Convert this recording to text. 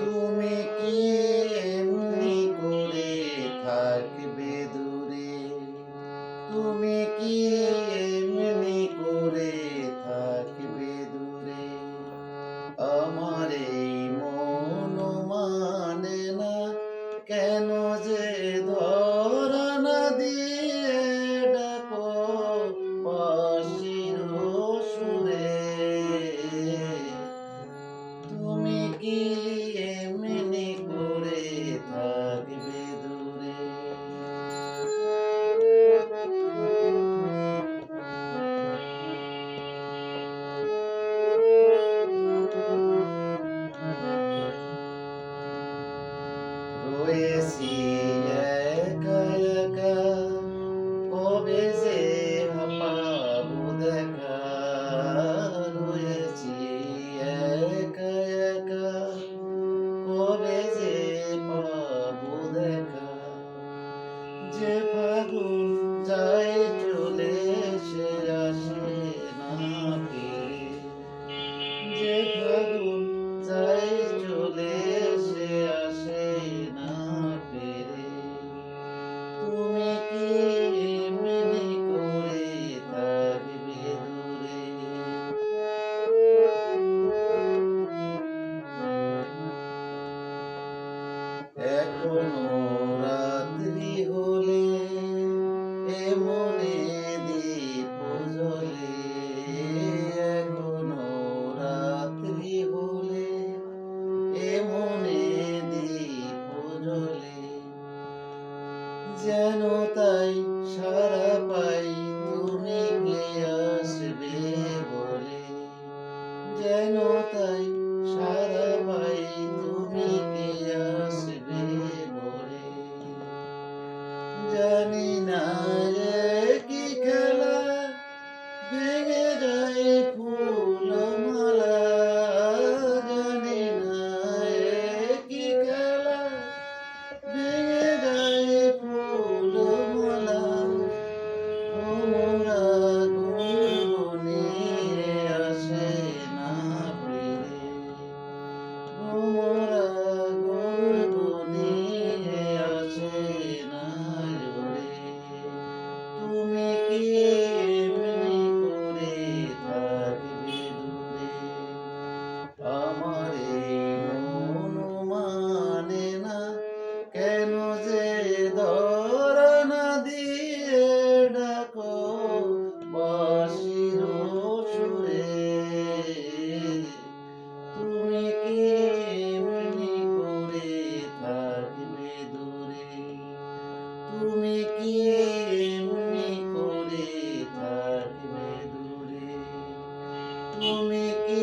তুমি কি এমনি করে থাকবে দূরে? তুমি কি এমনি করে থাকবে দূরে? আমার এই মন মানে না, কেন যে ধরা না দিয়ে ডাকো বাঁশির সুরে? তুমি কি এমনি করে থাকবে দূরে? রয়েছি একা একা, কবে যে পাবো দেখা? রয়েছি একা একা, কবে যে পাবো দেখা? যে ফাগুন যায় চলে সে আসে না ফিরে। যে ফাগুন যায় চলে সে আসে না ফিরে। তুমি কি এমনি করে থাকবে দূরে? এখনো রাত্রি হলে এ মনে দীপ জ্বলে। এখনো রাত্রি হলে এ মনে দীপ জ্বলে। যেন তাই সারা পাই তুমি কে আসবে বলে। যেন তাই সারা পাই তুমি কে আসবে বলে। জানি না এ কি খেলা, ভেঙে যায় ফুল মালা। জানি না এ কি খেলা, ভেঙে যায় ফুল মালা। ভ্রমরা গুনগুনিয়ে আসে না ফিরে। ভ্রমরা গুনগুনিয়ে আসে না ঘুরে। তুমি কি এমনি করে থাকবে দূরে? আমার এই মন মানে না, কেন যে ধরা না দিয়ে ডাকো বাঁশির সুরে? তুমি কি এমনি করে থাকবে দূরে? তুমি কি এমনি করে থাকবে দূরে? তুমি কি